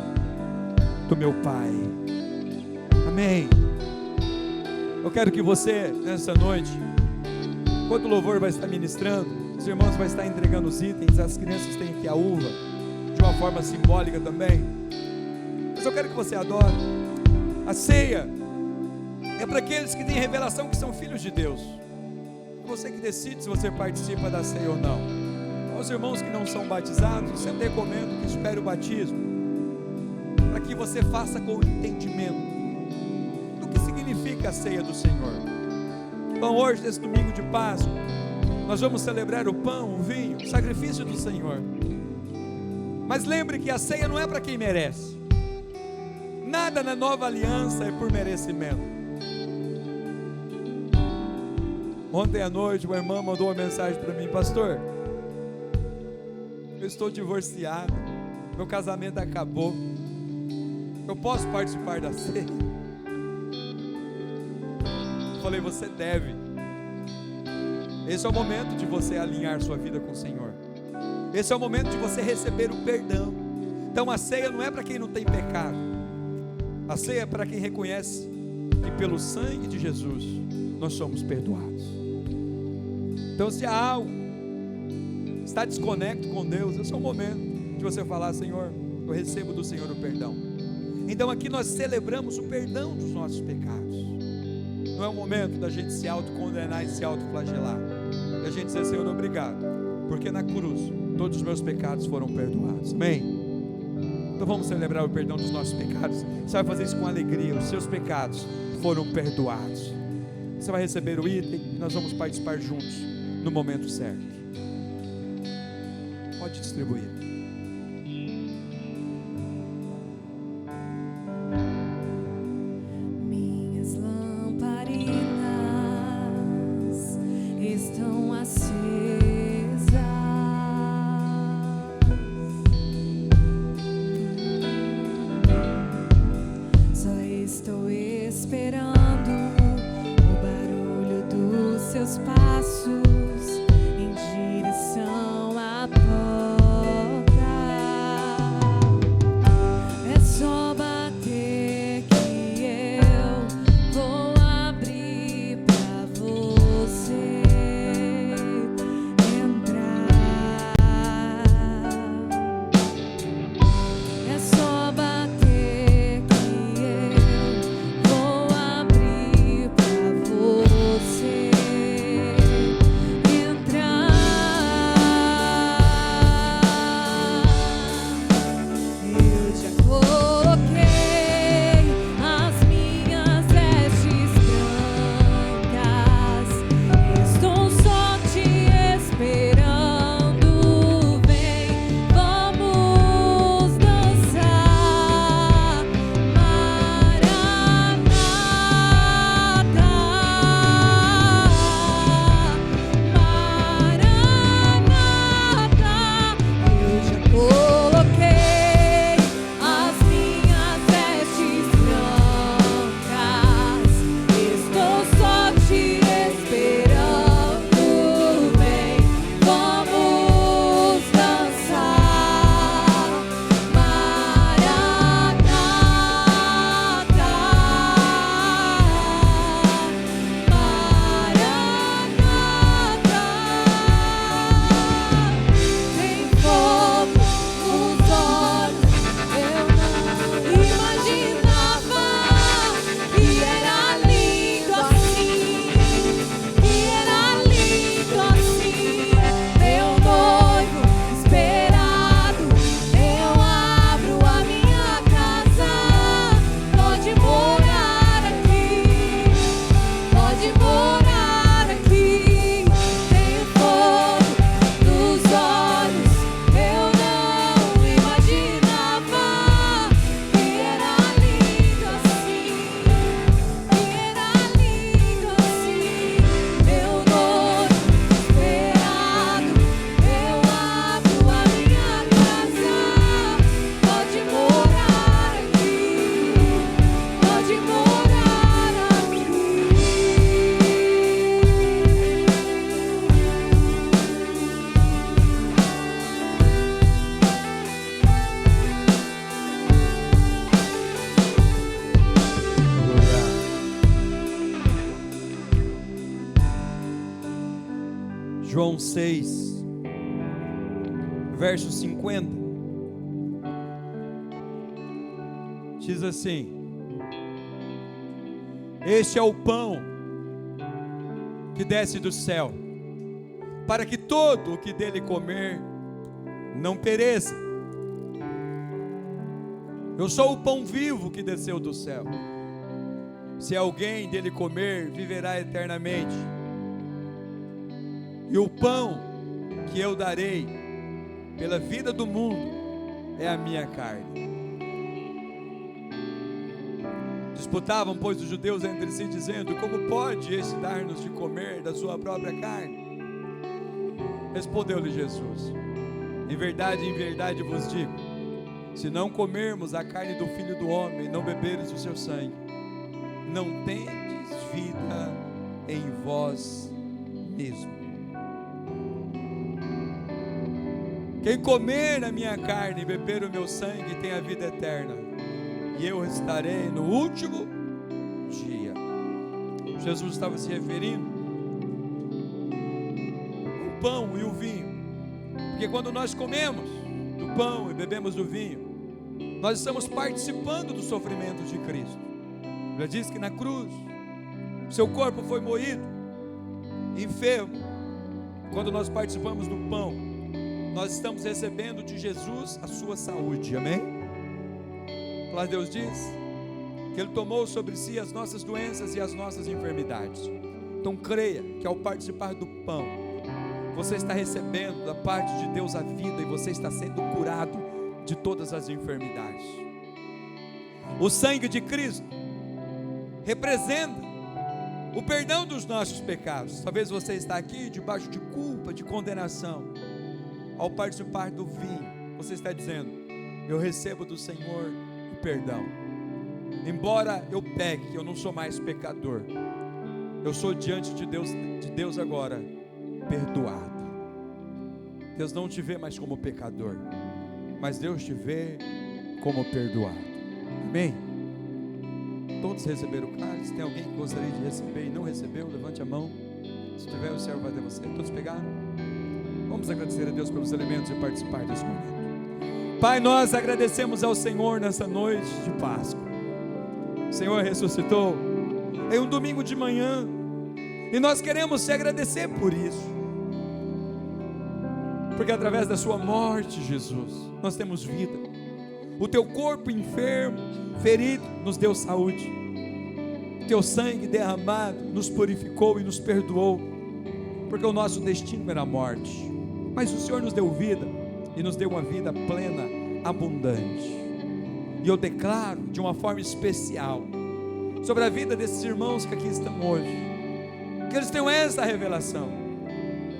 do meu Pai. Amém. Eu quero que você, nessa noite, enquanto o louvor vai estar ministrando, os irmãos vão estar entregando os itens, as crianças têm aqui a uva, de uma forma simbólica também, mas eu quero que você adore. A ceia é para aqueles que têm revelação que são filhos de Deus. Você que decide se você participa da ceia ou não. Aos irmãos que não são batizados, eu sempre recomendo que espere o batismo, para que você faça com entendimento do que significa a ceia do Senhor. Então hoje, nesse domingo de Páscoa, nós vamos celebrar o pão, o vinho, o sacrifício do Senhor. Mas lembre que a ceia não é para quem merece. Nada na nova aliança é por merecimento. Ontem à noite uma irmã mandou uma mensagem para mim: pastor, eu estou divorciado, meu casamento acabou, eu posso participar da ceia? Eu falei: você deve. Esse é o momento de você alinhar sua vida com o Senhor. Esse é o momento de você receber o perdão. Então a ceia não é para quem não tem pecado. A ceia é para quem reconhece que pelo sangue de Jesus nós somos perdoados. Então se há algo está desconecto com Deus, esse é o momento de você falar: Senhor, eu recebo do Senhor o perdão. Então aqui nós celebramos o perdão dos nossos pecados. Não é o momento da gente se autocondenar e se autoflagelar, da gente dizer: Senhor, obrigado, porque na cruz todos os meus pecados foram perdoados. Amém? Então vamos celebrar o perdão dos nossos pecados. Você vai fazer isso com alegria. Os seus pecados foram perdoados. Você vai receber o item e nós vamos participar juntos no momento certo. Pode distribuir. Minhas lamparinas estão acesas. Só estou esperando o barulho dos seus passos em direção à porta. É só bater que eu vou abrir pra você. João 6, verso 50, diz assim: este é o pão que desce do céu, para que todo o que dele comer não pereça. Eu sou o pão vivo que desceu do céu. Se alguém dele comer, viverá eternamente. E o pão que eu darei pela vida do mundo é a minha carne. Disputavam, pois, os judeus entre si, dizendo: como pode este dar-nos de comer da sua própria carne? Respondeu-lhe Jesus: em verdade vos digo, se não comermos a carne do Filho do Homem e não beberes o seu sangue, não tendes vida em vós mesmo. Quem comer a minha carne e beber o meu sangue tem a vida eterna, e eu ressuscitarei no último dia. Jesus estava se referindo ao pão e o vinho, porque quando nós comemos do pão e bebemos do vinho, nós estamos participando do sofrimento de Cristo. A Bíblia diz que na cruz seu corpo foi moído, enfermo. Quando nós participamos do pão, nós estamos recebendo de Jesus a sua saúde, amém? A palavra de Deus diz que Ele tomou sobre si as nossas doenças e as nossas enfermidades. Então creia que ao participar do pão, você está recebendo da parte de Deus a vida e você está sendo curado de todas as enfermidades. O sangue de Cristo representa o perdão dos nossos pecados. Talvez você está aqui debaixo de culpa, de condenação. Ao participar do vinho, você está dizendo: eu recebo do Senhor o perdão. Embora eu peque, eu não sou mais pecador. Eu sou diante de Deus agora perdoado. Deus não te vê mais como pecador, mas Deus te vê como perdoado. Amém? Todos receberam o cálice? Tem alguém que gostaria de receber e não recebeu? Levante a mão. Se tiver, o Senhor vai ter você. Todos pegaram? Vamos agradecer a Deus pelos elementos e participar desse momento. Pai, nós agradecemos ao Senhor nessa noite de Páscoa. O Senhor ressuscitou em um domingo de manhã, e nós queremos te agradecer por isso, porque através da sua morte, Jesus, nós temos vida. O teu corpo enfermo, ferido, nos deu saúde. O teu sangue derramado nos purificou e nos perdoou, porque o nosso destino era a morte, mas o Senhor nos deu vida e nos deu uma vida plena, abundante. E eu declaro de uma forma especial sobre a vida desses irmãos que aqui estão hoje, que eles tenham essa revelação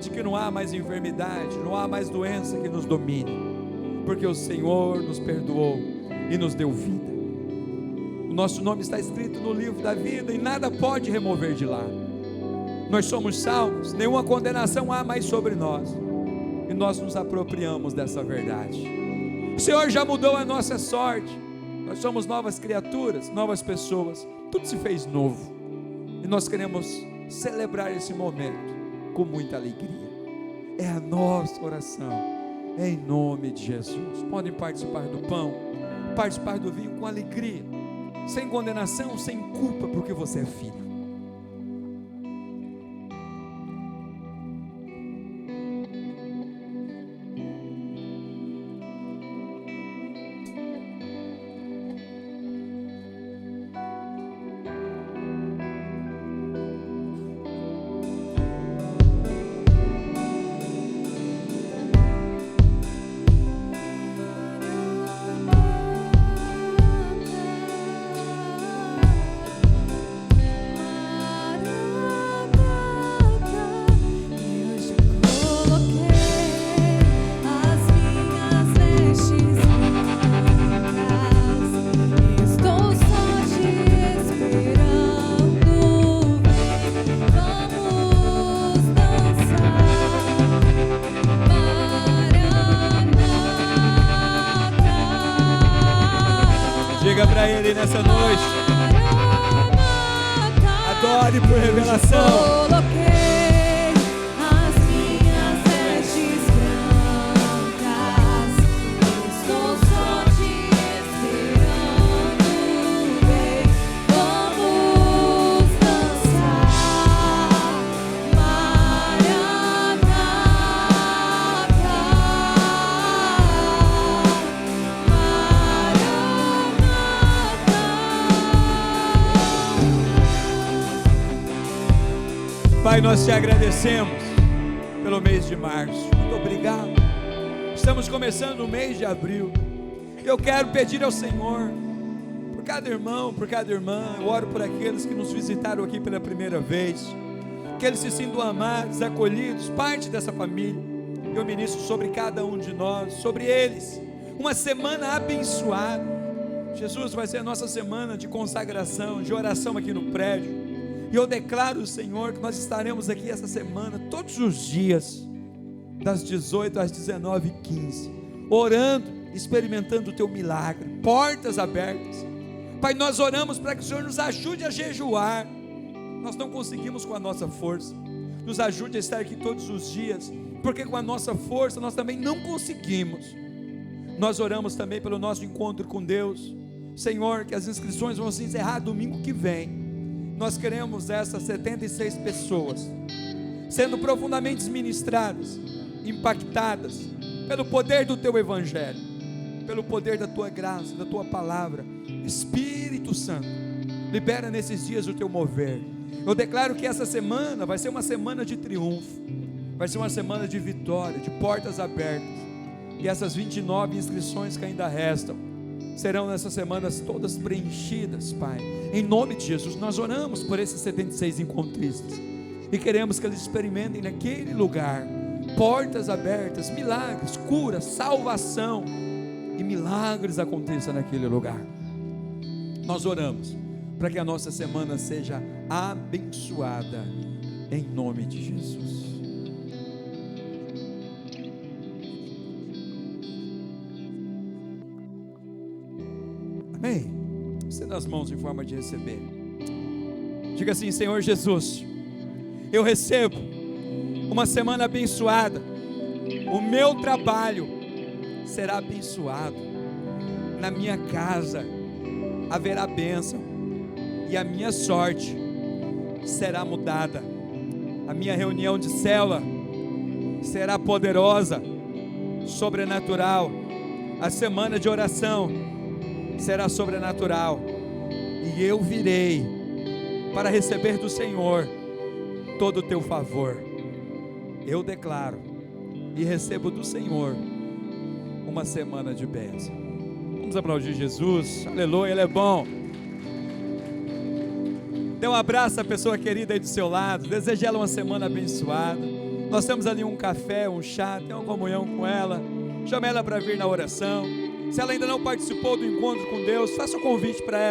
de que não há mais enfermidade, não há mais doença que nos domine, porque o Senhor nos perdoou e nos deu vida. O nosso nome está escrito no livro da vida e nada pode remover de lá. Nós somos salvos, nenhuma condenação há mais sobre nós, e nós nos apropriamos dessa verdade. O Senhor já mudou a nossa sorte, nós somos novas criaturas, novas pessoas, tudo se fez novo, e nós queremos celebrar esse momento com muita alegria. É a nossa oração, em nome de Jesus. Podem participar do pão, participar do vinho com alegria, sem condenação, sem culpa, porque você é filho. Diga para Ele nessa noite, adore por revelação. Coloquei as minhas Pai, nós te agradecemos pelo mês de março. Muito obrigado. Estamos começando o mês de abril. Eu quero pedir ao Senhor, por cada irmão, por cada irmã, eu oro por aqueles que nos visitaram aqui pela primeira vez, que eles se sintam amados, acolhidos, parte dessa família. Eu ministro sobre cada um de nós, sobre eles, uma semana abençoada. Jesus, vai ser a nossa semana de consagração, de oração aqui no prédio. E eu declaro, Senhor, que nós estaremos aqui essa semana, todos os dias, das 18 às 19h15, orando, experimentando o Teu milagre, portas abertas. Pai, nós oramos para que o Senhor nos ajude a jejuar. Nós não conseguimos com a nossa força. Nos ajude a estar aqui todos os dias, porque com a nossa força nós também não conseguimos. Nós oramos também pelo nosso encontro com Deus. Senhor, que as inscrições vão se encerrar domingo que vem. Nós queremos essas 76 pessoas sendo profundamente ministradas, impactadas pelo poder do Teu Evangelho, pelo poder da Tua graça, da Tua palavra. Espírito Santo, libera nesses dias o Teu mover. Eu declaro que essa semana vai ser uma semana de triunfo, vai ser uma semana de vitória, de portas abertas. E essas 29 inscrições que ainda restam serão nessas semanas todas preenchidas, Pai. Em nome de Jesus, nós oramos por esses 76 encontristas e queremos que eles experimentem naquele lugar portas abertas, milagres, cura, salvação, e milagres aconteçam naquele lugar. Nós oramos para que a nossa semana seja abençoada, em nome de Jesus. Amém? Estenda as mãos em forma de receber. Diga assim: Senhor Jesus, eu recebo uma semana abençoada. O meu trabalho será abençoado. Na minha casa haverá bênção, e a minha sorte será mudada. A minha reunião de célula será poderosa, sobrenatural. A semana de oração será sobrenatural, e eu virei para receber do Senhor todo o Teu favor. Eu declaro e recebo do Senhor uma semana de bênção. Vamos aplaudir Jesus, aleluia, Ele é bom. Dê um abraço à pessoa querida aí do seu lado, deseje ela uma semana abençoada. Nós temos ali um café, um chá, tem uma comunhão com ela, chame ela para vir na oração. Se ela ainda não participou do encontro com Deus, faça um convite para ela.